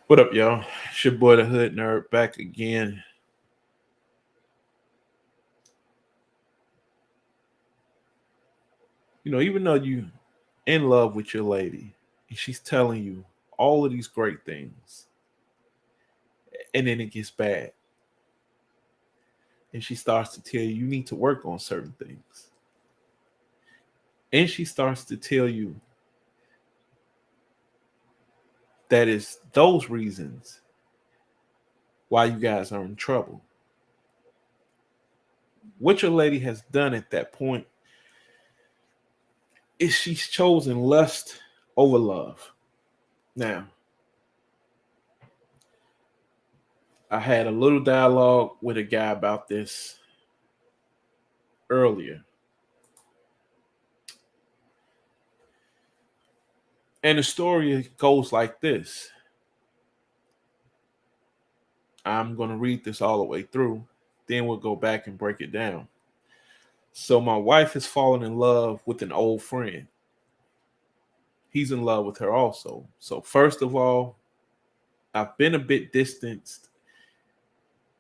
What up, y'all? It's your boy, the Hood Nerd, back again. Even though you in love with your lady and she's telling you all of these great things, and then it gets bad, and she starts to tell you you need to work on certain things, and she starts to tell you that it's those reasons why you guys are in trouble. What your lady has done at that point is she's chosen lust over love. Now, I had a little dialogue with a guy about this earlier. And the story goes like this. I'm going to read this all the way through, then we'll go back and break it down. So, my wife has fallen in love with an old friend. He's in love with her also. So, first of all, I've been a bit distanced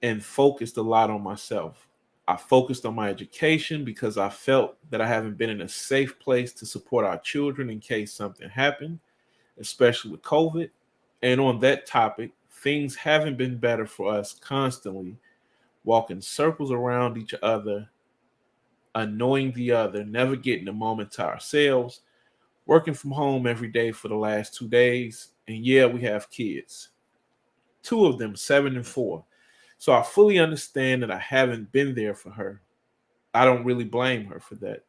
and focused a lot on myself. I focused on my education because I felt that I haven't been in a safe place to support our children in case something happened, especially with COVID. And on that topic, things haven't been better for us constantly walking circles around each other, annoying the other, never getting a moment to ourselves, working from home every day for the last 2 days. And yeah, we have kids, two of them, 7 and 4. So I fully understand that I haven't been there for her. I don't really blame her for that.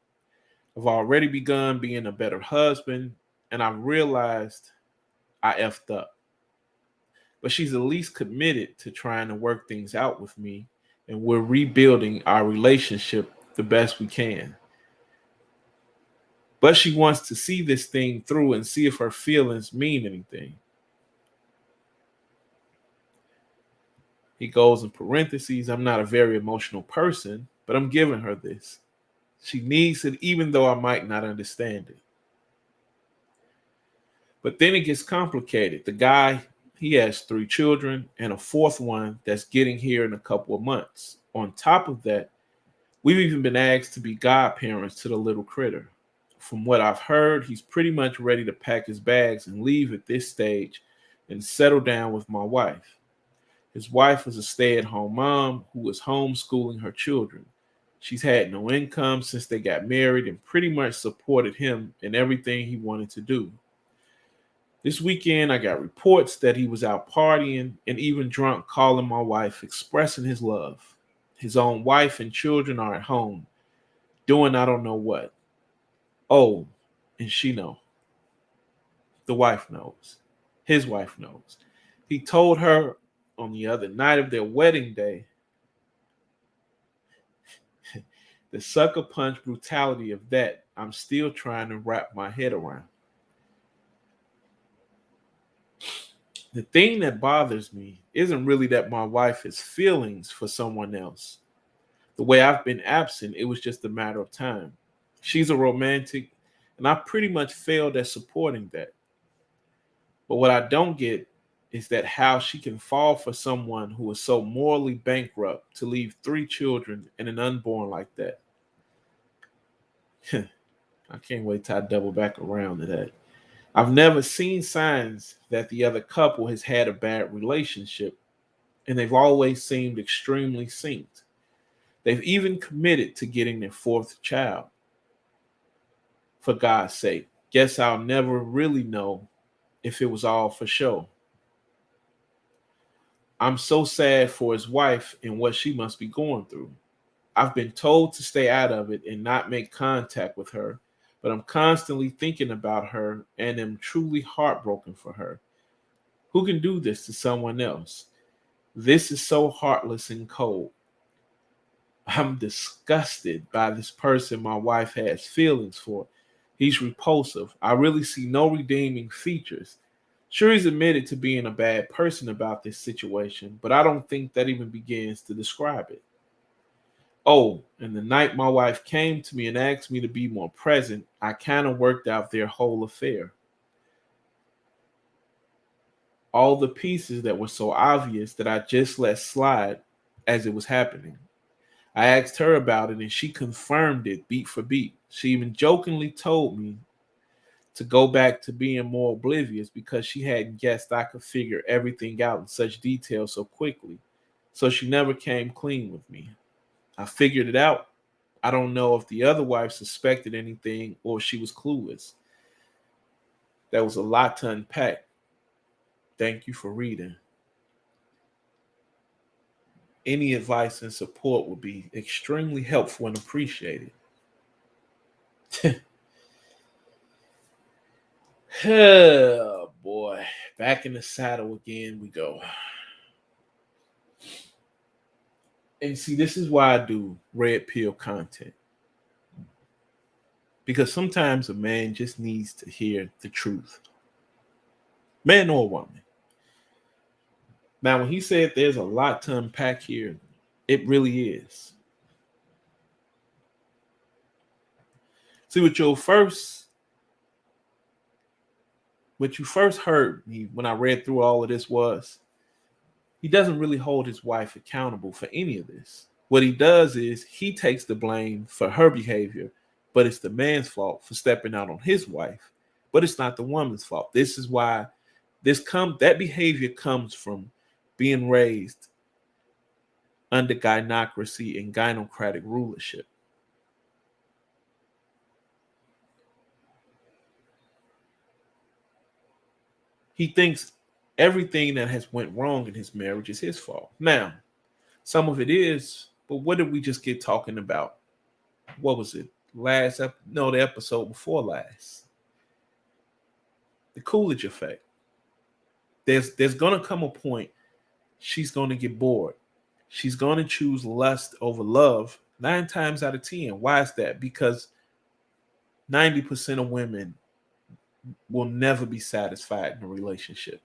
I've already begun being a better husband, and I've realized I effed up. But she's at least committed to trying to work things out with me, and we're rebuilding our relationship the best we can. But she wants to see this thing through and see if her feelings mean anything. He goes in parentheses, I'm not a very emotional person, but I'm giving her this. She needs it even though I might not understand it. But then it gets complicated. The guy, he has 3 children and a fourth one that's getting here in a couple of months. On top of that, we've even been asked to be godparents to the little critter. From what I've heard, he's pretty much ready to pack his bags and leave at this stage and settle down with my wife. His wife is a stay at home mom who is homeschooling her children. She's had no income since they got married and pretty much supported him in everything he wanted to do. This weekend, I got reports that he was out partying and even drunk, calling my wife, expressing his love. His own wife and children are at home, doing I don't know what. Oh, and she know. The wife knows. His wife knows. He told her on the other night of their wedding day, the sucker punch brutality of that, I'm still trying to wrap my head around. The thing that bothers me isn't really that my wife has feelings for someone else. The way I've been absent, it was just a matter of time. She's a romantic, and I pretty much failed at supporting that. But what I don't get is that how she can fall for someone who is so morally bankrupt to leave 3 children and an unborn like that. I can't wait till I double back around to that. I've never seen signs that the other couple has had a bad relationship, and they've always seemed extremely synced. They've even committed to getting their fourth child. For God's sake, guess I'll never really know if it was all for show. I'm so sad for his wife and what she must be going through. I've been told to stay out of it and not make contact with her, but I'm constantly thinking about her and am truly heartbroken for her. Who can do this to someone else? This is so heartless and cold. I'm disgusted by this person my wife has feelings for. He's repulsive. I really see no redeeming features. Sure, he's admitted to being a bad person about this situation, but I don't think that even begins to describe it. Oh, and the night my wife came to me and asked me to be more present, I kind of worked out their whole affair. all the pieces that were so obvious that I just let slide as it was happening. I asked her about it and she confirmed it beat for beat. She even jokingly told me to go back to being more oblivious because she hadn't guessed I could figure everything out in such detail so quickly. So she never came clean with me. I figured it out. I don't know if the other wife suspected anything or she was clueless. That was a lot to unpack. Thank you for reading. Any advice and support would be extremely helpful and appreciated. Oh boy, back in the saddle again we go. And see, this is why I do red pill content. Because sometimes a man just needs to hear the truth, man or woman. Now, when he said there's a lot to unpack here, it really is. See, what you first heard me when I read through all of this was he doesn't really hold his wife accountable for any of this. What he does is he takes the blame for her behavior, but it's the man's fault for stepping out on his wife. But it's not the woman's fault. This is why that behavior comes from being raised under gynocracy and gynocratic rulership. He thinks everything that has went wrong in his marriage is his fault. Now, some of it is, but what did we just get talking about? What was it? The episode before last. The Coolidge effect. There's gonna come a point she's gonna get bored. She's gonna choose lust over love 9 times out of 10. Why is that? Because 90% of women will never be satisfied in a relationship.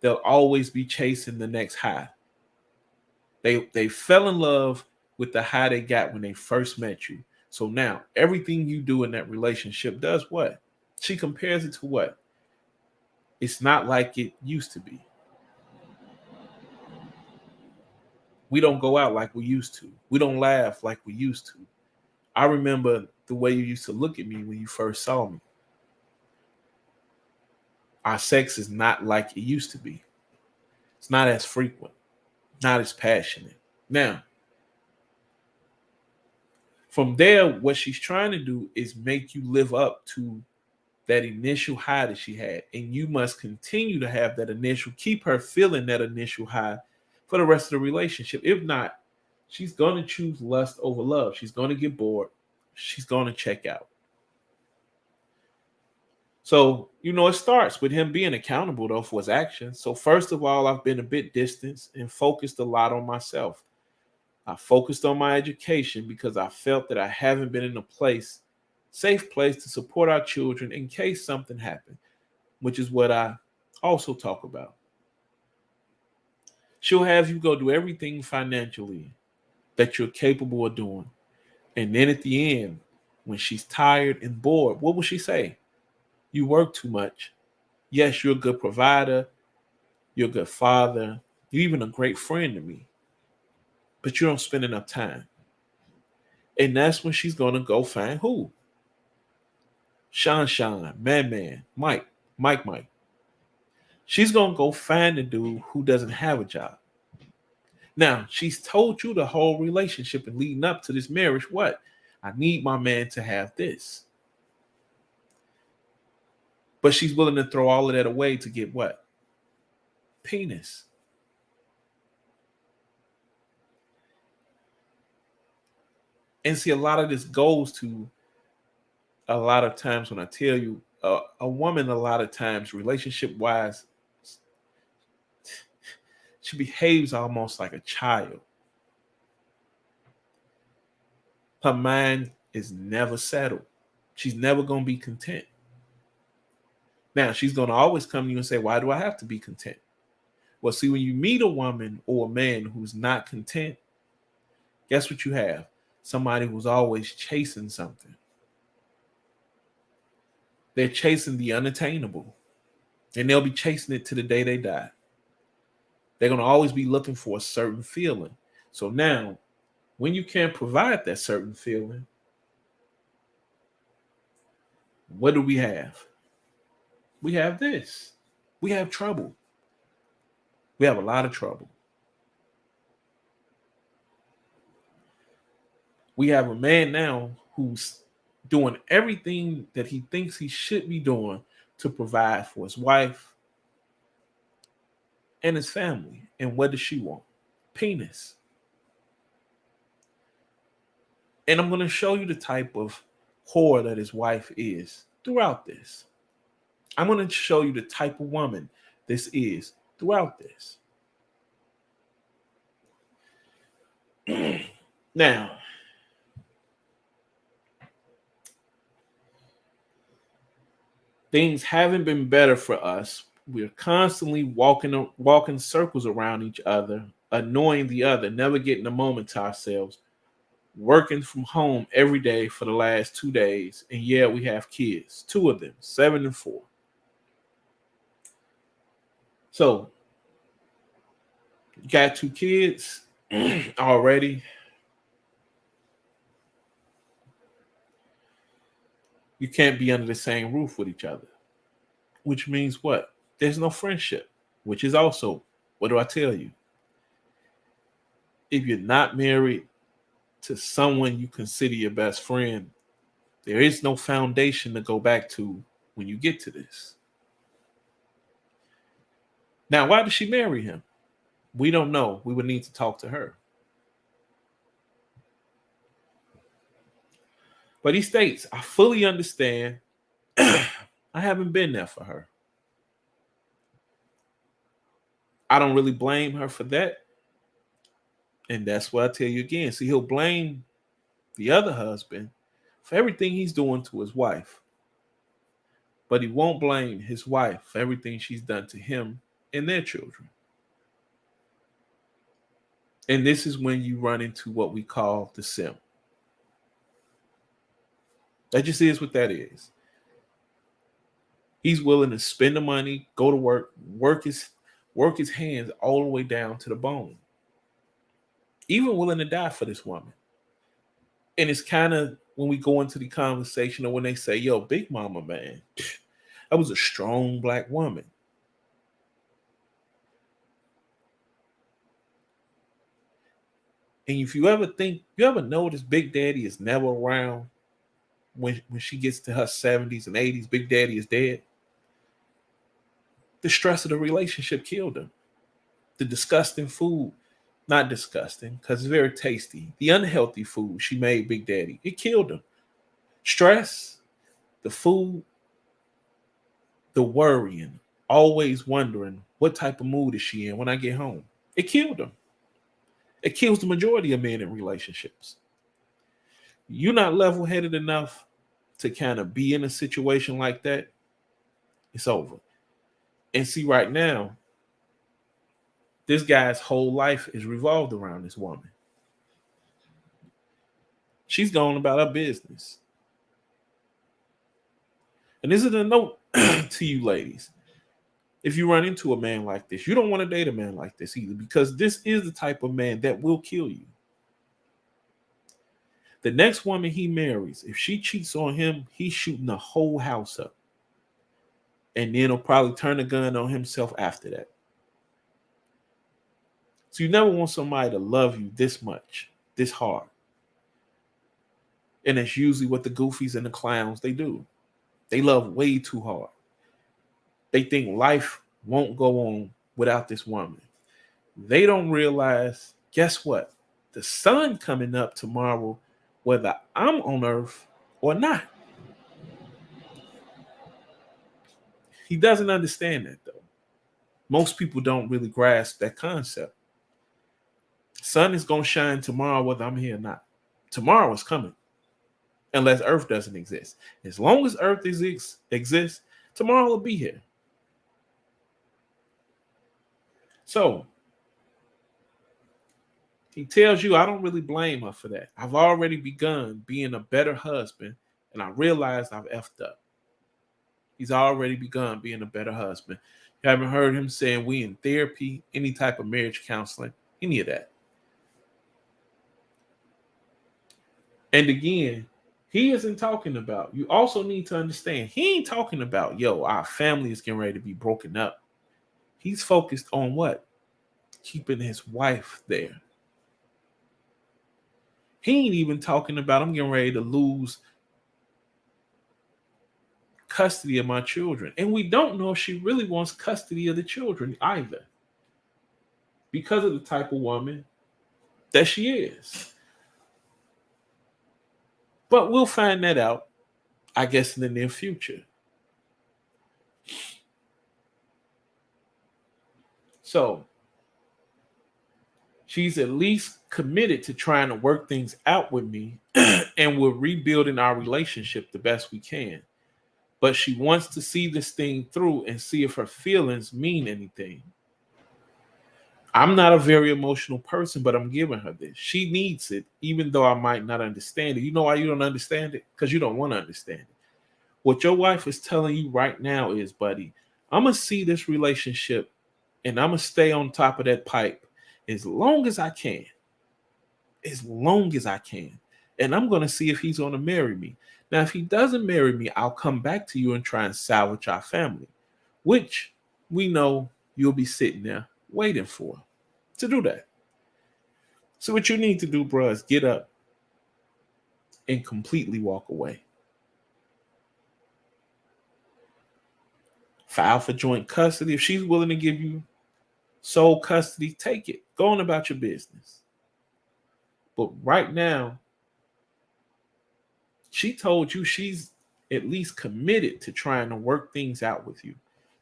They'll always be chasing the next high. They fell in love with the high they got when they first met you. So now everything you do in that relationship does what? She compares it to what? It's not like it used to be. We don't go out like we used to. We don't laugh like we used to. I remember the way you used to look at me when you first saw me. Our sex is not like it used to be. It's not as frequent, not as passionate. Now, from there, what she's trying to do is make you live up to that initial high that she had. And you must continue to have that keep her feeling that initial high for the rest of the relationship. If not, she's going to choose lust over love. She's going to get bored. She's going to check out. So, it starts with him being accountable, though, for his actions. So, first of all, I've been a bit distanced and focused a lot on myself. I focused on my education because I felt that I haven't been in a safe place to support our children in case something happened, which is what I also talk about. She'll have you go do everything financially that you're capable of doing. And then at the end, when she's tired and bored, what will she say? You work too much. Yes, you're a good provider. You're a good father. You're even a great friend to me. But you don't spend enough time. And that's when she's going to go find who? Sean, Man, Mike. She's going to go find a dude who doesn't have a job. Now, she's told you the whole relationship and leading up to this marriage, what? I need my man to have this. But she's willing to throw all of that away to get what? Penis. And see, a lot of this goes to a lot of times when I tell you, a woman, a lot of times, relationship wise, she behaves almost like a child. Her mind is never settled. She's never going to be content. Now, she's going to always come to you and say, why do I have to be content? Well, see, when you meet a woman or a man who's not content, guess what you have? Somebody who's always chasing something. They're chasing the unattainable. And they'll be chasing it to the day they die. They're going to always be looking for a certain feeling. So now, when you can't provide that certain feeling, what do we have? We have this. We have trouble. We have a lot of trouble. We have a man now who's doing everything that he thinks he should be doing to provide for his wife and his family. And what does she want? Penis. And I'm going to show you the type of whore that his wife is throughout this. I'm going to show you the type of woman this is throughout this. Now, things haven't been better for us. We're constantly walking circles around each other, annoying the other, never getting a moment to ourselves, working from home every day for the last 2 days. And yeah, we have kids, 2 of them, 7 and 4. So, you got 2 kids already. You can't be under the same roof with each other, which means what? There's no friendship, which is also, what do I tell you? If you're not married to someone you consider your best friend, there is no foundation to go back to when you get to this. Now, why did she marry him? We don't know. We would need to talk to her. But he states, I fully understand. I haven't been there for her. I don't really blame her for that. And that's what I tell you again. See, he'll blame the other husband for everything he's doing to his wife. But he won't blame his wife for everything she's done to him and their children. And this is when you run into what we call the simp. That just is what that is. He's willing to spend the money, go to work, work his hands all the way down to the bone. Even willing to die for this woman. And it's kind of when we go into the conversation or when they say, yo, Big Mama, man, that was a strong black woman. And if you ever notice Big Daddy is never around when she gets to her 70s and 80s, Big Daddy is dead. The stress of the relationship killed him. The disgusting food, not disgusting, because it's very tasty. The unhealthy food she made Big Daddy, it killed him. Stress, the food, the worrying, always wondering what type of mood is she in when I get home. It killed him. It kills the majority of men in relationships. You're not level-headed enough to kind of be in a situation like that, it's over. And see, right now, this guy's whole life is revolved around this woman. She's going about her business. And this is a note to you ladies. If you run into a man like this, you don't want to date a man like this either, because this is the type of man that will kill you. The next woman he marries, if she cheats on him, he's shooting the whole house up. And then he'll probably turn the gun on himself after that. So you never want somebody to love you this much, this hard. And that's usually what the goofies and the clowns, they do. They love way too hard. They think life won't go on without this woman. They don't realize, guess what? The sun coming up tomorrow, whether I'm on Earth or not. He doesn't understand that, though. Most people don't really grasp that concept. Sun is going to shine tomorrow, whether I'm here or not. Tomorrow is coming, unless Earth doesn't exist. As long as Earth exists, tomorrow will be here. So he tells you, I don't really blame her for that. I've already begun being a better husband, and I realized I've effed up. He's already begun being a better husband. You haven't heard him saying we in therapy, any type of marriage counseling, any of that. And again, he isn't talking about, you also need to understand, he ain't talking about, yo, our family is getting ready to be broken up. He's focused on what? Keeping his wife there. He ain't even talking about, I'm getting ready to lose custody of my children. And we don't know if she really wants custody of the children either, because of the type of woman that she is. But we'll find that out, I guess, in the near future. So she's at least committed to trying to work things out with me, and we're rebuilding our relationship the best we can. But she wants to see this thing through and see if her feelings mean anything. I'm not a very emotional person, but I'm giving her this. She needs it, even though I might not understand it. You know why you don't understand it? Because you don't want to understand it. What your wife is telling you right now is, buddy, I'm going to see this relationship and I'm going to stay on top of that pipe as long as I can. As long as I can. And I'm going to see if he's going to marry me. Now, if he doesn't marry me, I'll come back to you and try and salvage our family, which we know you'll be sitting there waiting for to do that. So what you need to do, bro, is get up and completely walk away. File for joint custody. If she's willing to give you sole custody, take it. Go on about your business. But right now, she told you she's at least committed to trying to work things out with you.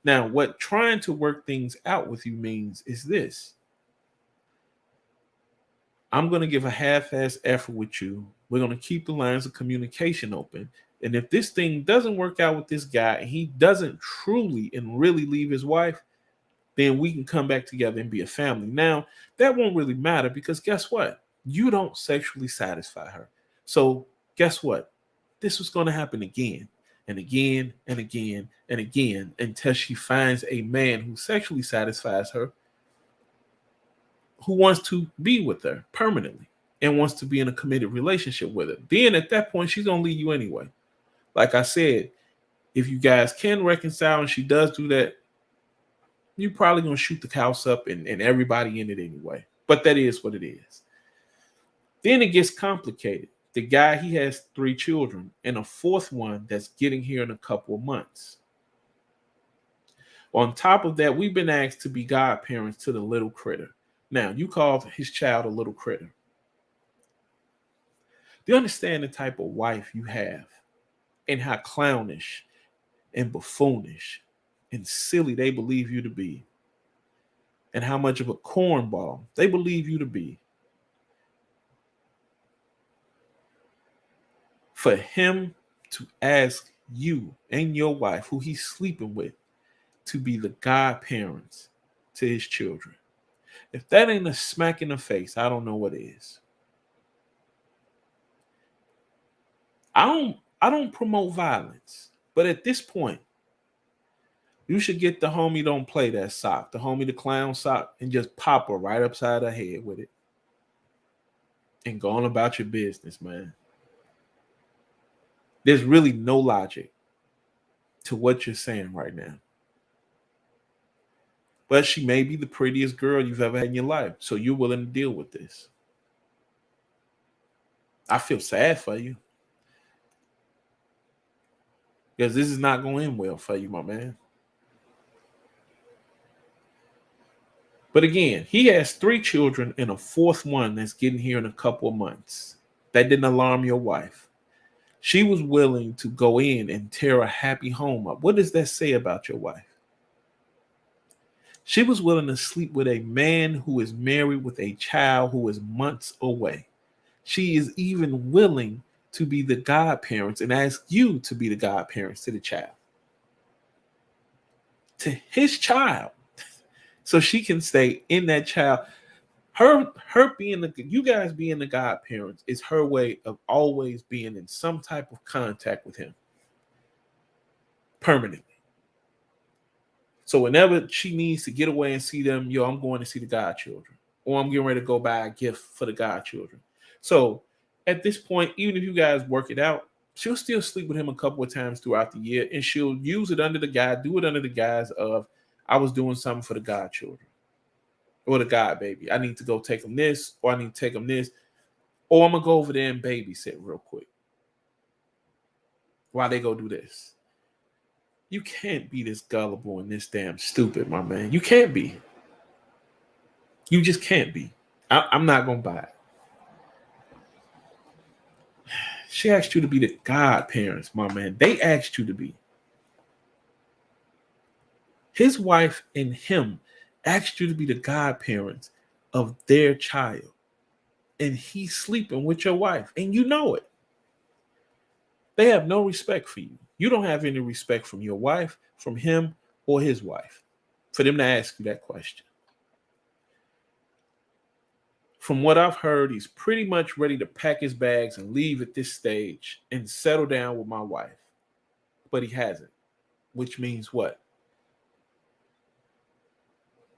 Now, what trying to work things out with you means is this. I'm going to give a half-ass effort with you. We're going to keep the lines of communication open. And if this thing doesn't work out with this guy and he doesn't truly and really leave his wife, then we can come back together and be a family. Now, that won't really matter because guess what? You don't sexually satisfy her. So guess what? This was going to happen again and again and again and again until she finds a man who sexually satisfies her, who wants to be with her permanently and wants to be in a committed relationship with her. Then at that point, she's going to leave you anyway. Like I said, if you guys can reconcile and she does do that, you're probably going to shoot the house up and everybody in it anyway. But that is what it is. Then it gets complicated. The guy, he has 3 children and a 4th one that's getting here in a couple of months. On top of that, we've been asked to be godparents to the little critter. Now, you call his child a little critter. Do you understand the type of wife you have and how clownish and buffoonish and silly they believe you to be, and how much of a cornball they believe you to be? For him to ask you and your wife, who he's sleeping with, to be the godparents to his children. If that ain't a smack in the face, I don't know what is. I don't promote violence, but at this point, you should get the homie don't play that sock, the homie the clown sock, and just pop her right upside her head with it. And go on about your business, man. There's really no logic to what you're saying right now. But she may be the prettiest girl you've ever had in your life, so you're willing to deal with this. I feel sad for you. Because this is not going to end well for you, my man. But again, he has 3 children and a 4th one that's getting here in a couple of months. That didn't alarm your wife. She was willing to go in and tear a happy home up. What does that say about your wife? She was willing to sleep with a man who is married with a child who is months away. She is even willing to be the godparents and ask you to be the godparents to the child. To his child. So she can stay in that child. Her being you guys being the godparents is her way of always being in some type of contact with him. Permanently. So whenever she needs to get away and see them, yo, I'm going to see the godchildren, or I'm getting ready to go buy a gift for the godchildren. So at this point, even if you guys work it out, she'll still sleep with him a couple of times throughout the year, and she'll use it under the guise, do it under the guise of, I was doing something for the godchildren or the god baby. I need to go take them this, or I need to take them this, or I'm gonna go over there and babysit real quick while they go do this. You can't be this gullible and this damn stupid, my man. You can't be. You just can't be. I'm not gonna buy it. She asked you to be the godparents, my man. They asked you to be. His wife and him asked you to be the godparents of their child. And he's sleeping with your wife. And you know it. They have no respect for you. You don't have any respect from your wife, from him, or his wife for them to ask you that question. From what I've heard, he's pretty much ready to pack his bags and leave at this stage and settle down with my wife. But he hasn't, which means what?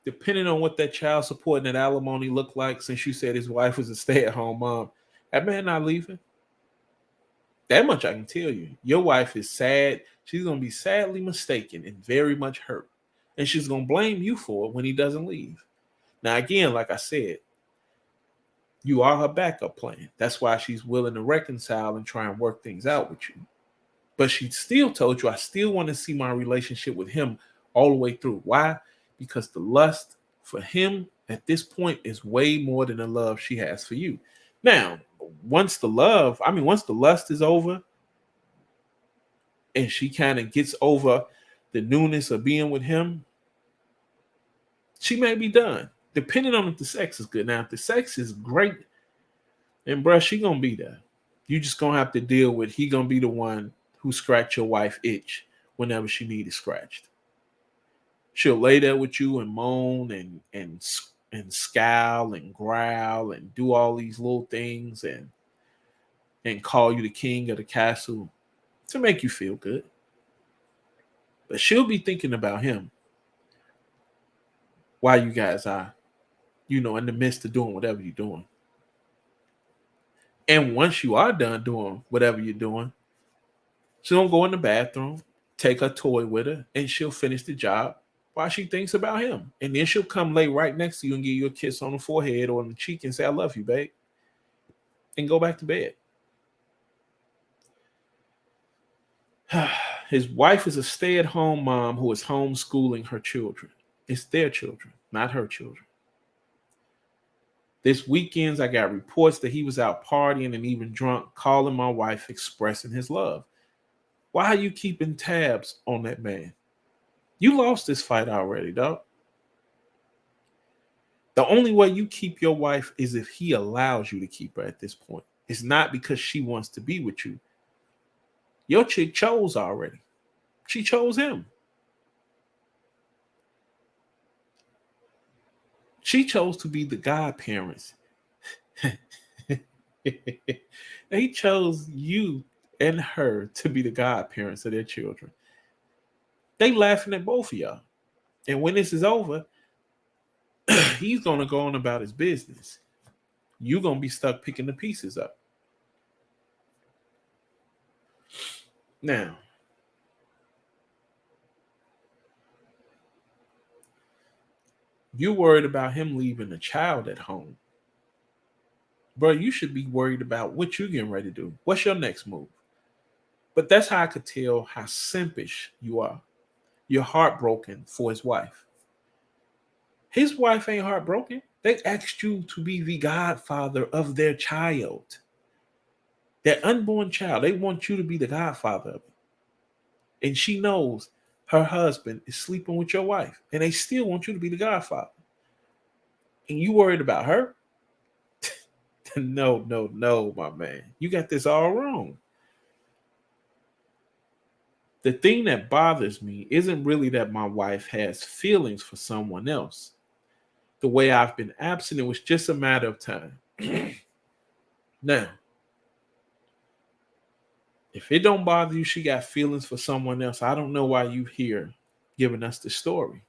Depending on what that child support and that alimony look like, since you said his wife was a stay-at-home mom, that man not leaving. That much I can tell you. Your wife is sad. She's going to be sadly mistaken and very much hurt. And she's going to blame you for it when he doesn't leave. Now, again, like I said, you are her backup plan. That's why she's willing to reconcile and try and work things out with you. But she still told you, I still want to see my relationship with him all the way through. Why? Because the lust for him at this point is way more than the love she has for you. Now, once the lust is over and she kind of gets over the newness of being with him, she may be done. Depending on if the sex is good. Now, if the sex is great, and bruh, she gonna be there. You just gonna have to deal with he gonna be the one who scratch your wife itch whenever she need it scratched. She'll lay there with you and moan and scowl and growl and do all these little things and call you the king of the castle to make you feel good. But she'll be thinking about him while you guys are, in the midst of doing whatever you're doing. And once you are done doing whatever you're doing, she'll go in the bathroom, take her toy with her, and she'll finish the job while she thinks about him. And then she'll come lay right next to you and give you a kiss on the forehead or on the cheek and say, I love you, babe. And go back to bed. His wife is a stay-at-home mom who is homeschooling her children. It's their children, not her children. This weekend, I got reports that he was out partying and even drunk, calling my wife, expressing his love. Why are you keeping tabs on that man? You lost this fight already, dog. The only way you keep your wife is if he allows you to keep her at this point. It's not because she wants to be with you. Your chick chose already. She chose him. She chose to be the godparents. They chose you and her to be the godparents of their children. They laughing at both of y'all. And when this is over, he's going to go on about his business. You're going to be stuck picking the pieces up. Now, you worried about him leaving a child at home. Bro, you should be worried about what you're getting ready to do. What's your next move? But that's how I could tell how simpish you are. You're heartbroken for his wife. His wife ain't heartbroken. They asked you to be the godfather of their child. Their unborn child. They want you to be the godfather of it. And she knows her husband is sleeping with your wife. And they still want you to be the godfather. And you worried about her? No, my man. You got this all wrong. The thing that bothers me isn't really that my wife has feelings for someone else. The way I've been absent, it was just a matter of time. Now, if it don't bother you, she got feelings for someone else, I don't know why you here, giving us the story.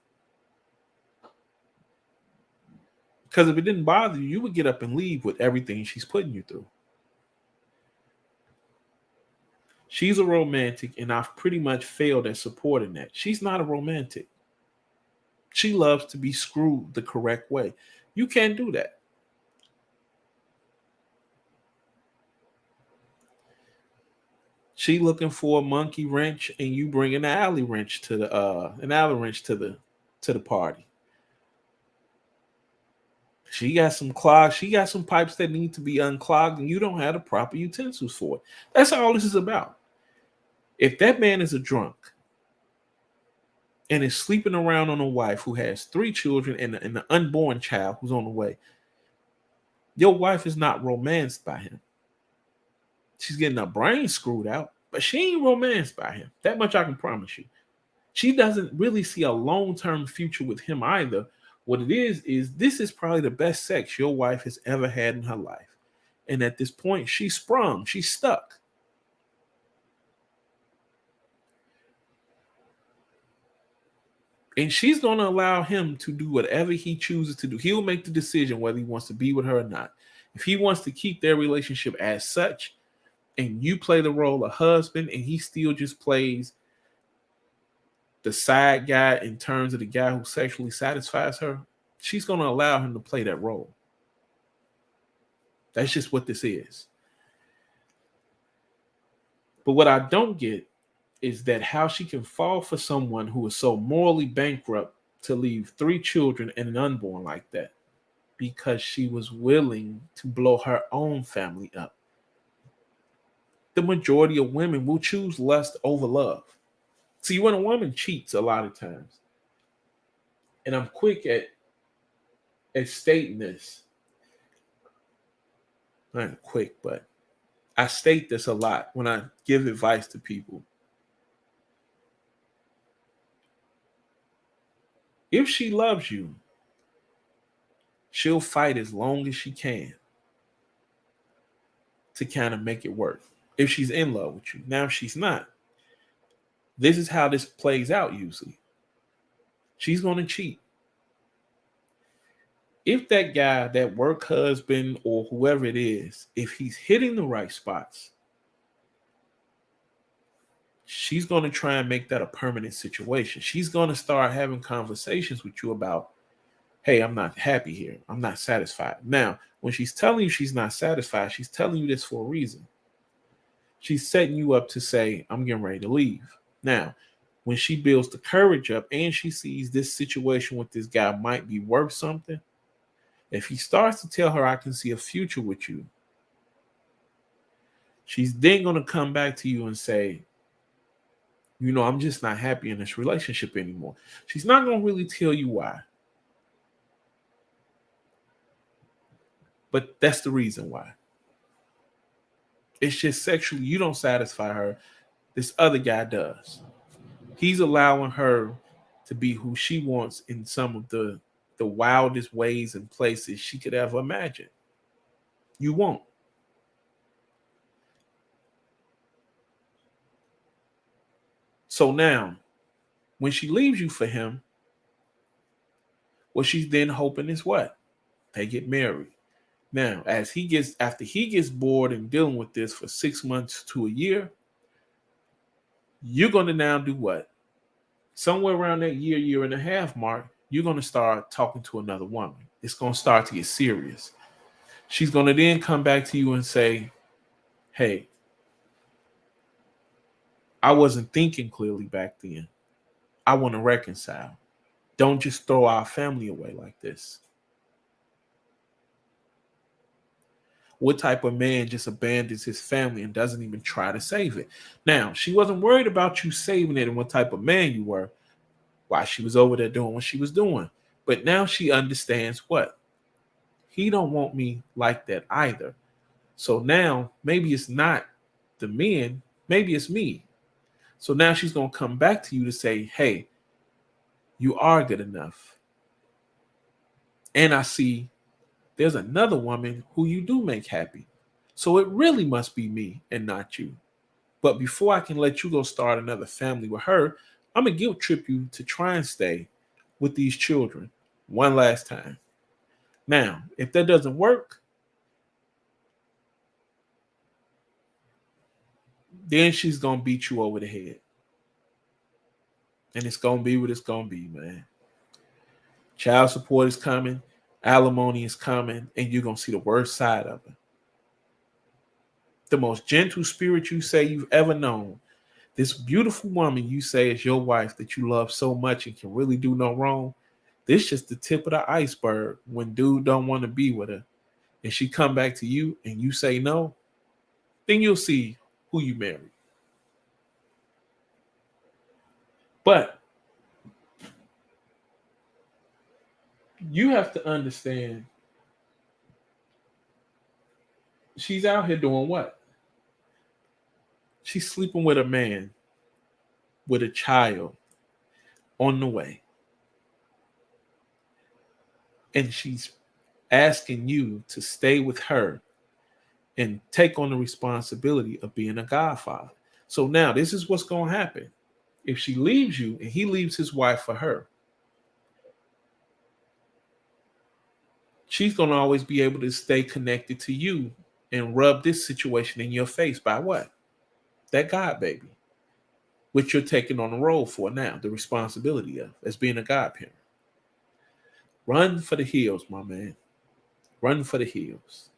Because if it didn't bother you, you would get up and leave with everything she's putting you through. She's a romantic, and I've pretty much failed at supporting that. She's not a romantic. She loves to be screwed the correct way. You can't do that. She looking for a monkey wrench, and you bring an alley wrench to the party. She got some clogs. She got some pipes that need to be unclogged, and you don't have the proper utensils for it. That's all this is about. If that man is a drunk and is sleeping around on a wife who has 3 children and an unborn child who's on the way, your wife is not romanced by him. She's getting her brain screwed out, but she ain't romanced by him. That much I can promise you. She doesn't really see a long-term future with him either. What it is this is probably the best sex your wife has ever had in her life. And at this point, she's sprung. She's stuck. And she's going to allow him to do whatever he chooses to do. He'll make the decision whether he wants to be with her or not. If he wants to keep their relationship as such, and you play the role of husband, and he still just plays the side guy in terms of the guy who sexually satisfies her, she's going to allow him to play that role. That's just what this is. But what I don't get is that how she can fall for someone who is so morally bankrupt to leave 3 children and an unborn like that, because she was willing to blow her own family up. The majority of women will choose lust over love. See, when a woman cheats a lot of times, and I'm quick at stating this, not quick, but I state this a lot when I give advice to people. If she loves you, she'll fight as long as she can to kind of make it work. If she's in love with you. Now, if she's not, this is how this plays out usually. She's going to cheat. If that guy, that work husband or whoever it is, if he's hitting the right spots, she's going to try and make that a permanent situation. She's going to start having conversations with you about, hey, I'm not happy here. I'm not satisfied. Now, when she's telling you she's not satisfied, she's telling you this for a reason. She's setting you up to say, I'm getting ready to leave. Now, when she builds the courage up and she sees this situation with this guy might be worth something, if he starts to tell her, I can see a future with you, she's then going to come back to you and say, I'm just not happy in this relationship anymore. She's not going to really tell you why. But that's the reason why. It's just sexually, you don't satisfy her. This other guy does. He's allowing her to be who she wants in some of the wildest ways and places she could ever imagine. You won't. So now, when she leaves you for him, what she's then hoping is what? They get married. Now, after he gets bored and dealing with this for 6 months to a year, you're going to now do what? Somewhere around that year and a half mark, you're going to start talking to another woman. It's going to start to get serious. She's going to then come back to you and say, hey, I wasn't thinking clearly back then. I want to reconcile. Don't just throw our family away like this. What type of man just abandons his family and doesn't even try to save it? Now, she wasn't worried about you saving it and what type of man you were while she was over there doing what she was doing. But now she understands what? He don't want me like that either. So now maybe it's not the men, maybe it's me. So now she's going to come back to you to say, hey, you are good enough. And I see there's another woman who you do make happy. So it really must be me and not you. But before I can let you go start another family with her, I'm going to guilt trip you to try and stay with these children one last time. Now, if that doesn't work, then she's going to beat you over the head. And it's going to be what it's going to be, man. Child support is coming, alimony is coming, and you're going to see the worst side of it. The most gentle spirit you say you've ever known, this beautiful woman you say is your wife that you love so much and can really do no wrong, this just the tip of the iceberg when dude don't want to be with her. And she come back to you and you say no, then you'll see who you married. But you have to understand, she's out here doing what? She's sleeping with a man, with a child on the way. And she's asking you to stay with her and take on the responsibility of being a godfather. So now this is what's going to happen. If she leaves you and he leaves his wife for her, she's going to always be able to stay connected to you and rub this situation in your face by what? That God baby, which you're taking on the role for now, the responsibility of as being a godparent. Run for the hills, my man. Run for the hills.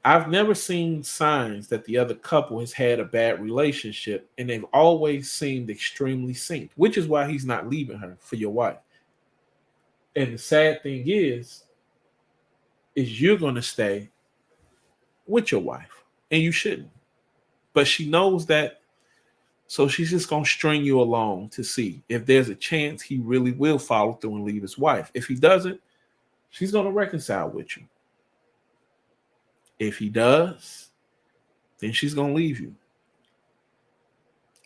I've never seen signs that the other couple has had a bad relationship, and they've always seemed extremely synced, which is why he's not leaving her for your wife. And the sad thing is you're going to stay with your wife, and you shouldn't. But she knows that, so she's just going to string you along to see if there's a chance he really will follow through and leave his wife. If he doesn't, she's going to reconcile with you. If he does, then she's going to leave you.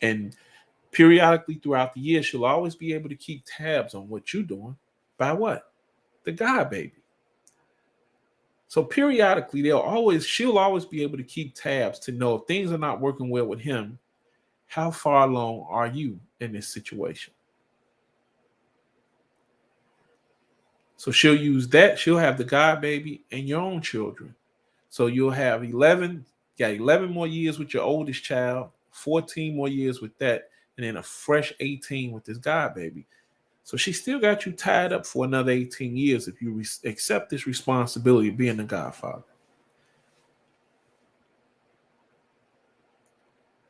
And periodically throughout the year, she'll always be able to keep tabs on what you're doing. By what? The God baby. So periodically, she'll always be able to keep tabs to know if things are not working well with him, how far along are you in this situation? So she'll use that. She'll have the God baby and your own children. So you'll have 11 more years with your oldest child, 14 more years with that, and then a fresh 18 with this God baby. So she still got you tied up for another 18 years if you accept this responsibility of being a godfather.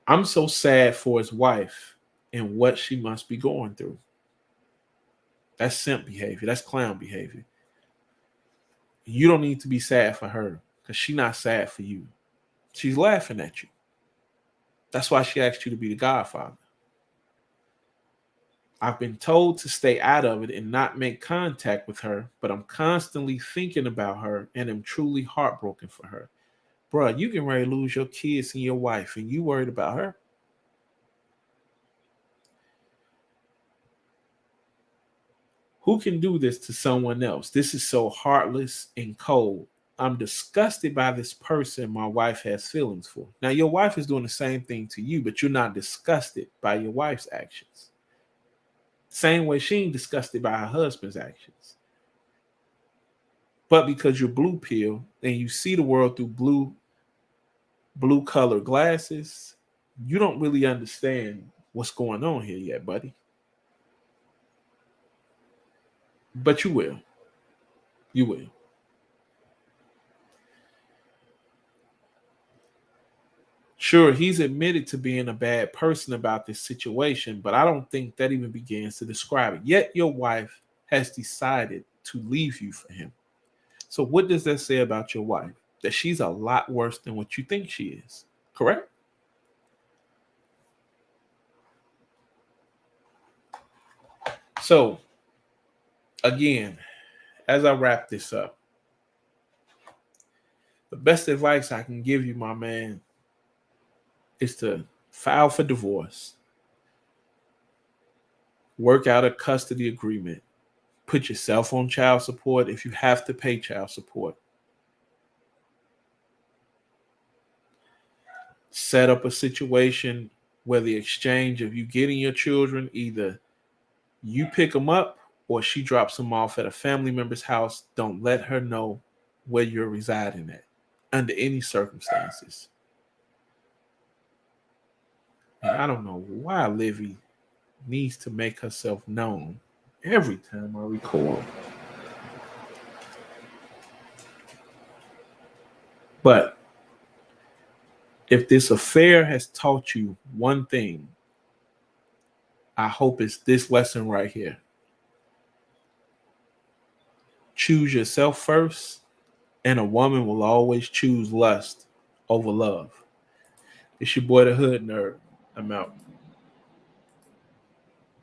I'm so sad for his wife and what she must be going through. That's simp behavior. That's clown behavior. You don't need to be sad for her because she's not sad for you. She's laughing at you. That's why she asked you to be the godfather. I've been told to stay out of it and not make contact with her, but I'm constantly thinking about her and am truly heartbroken for her. Bruh, you can ready to lose your kids and your wife, and you worried about her? Who can do this to someone else? This is so heartless and cold. I'm disgusted by this person my wife has feelings for. Now, your wife is doing the same thing to you, but you're not disgusted by your wife's actions. Same way she ain't disgusted by her husband's actions. But because you're blue pill and you see the world through blue colored glasses, you don't really understand what's going on here yet, buddy. But you will. You will. Sure, he's admitted to being a bad person about this situation, but I don't think that even begins to describe it. Yet your wife has decided to leave you for him. So what does that say about your wife? That she's a lot worse than what you think she is, correct? So, again, as I wrap this up, the best advice I can give you, my man, is to file for divorce, work out a custody agreement, put yourself on child support if you have to pay child support, set up a situation where the exchange of you getting your children, either you pick them up or she drops them off at a family member's house, don't let her know where you're residing at under any circumstances. And I don't know why Livy needs to make herself known every time I record. But if this affair has taught you one thing, I hope it's this lesson right here. Choose yourself first, and a woman will always choose lust over love. It's your boy, the Hood Nerd. I'm out.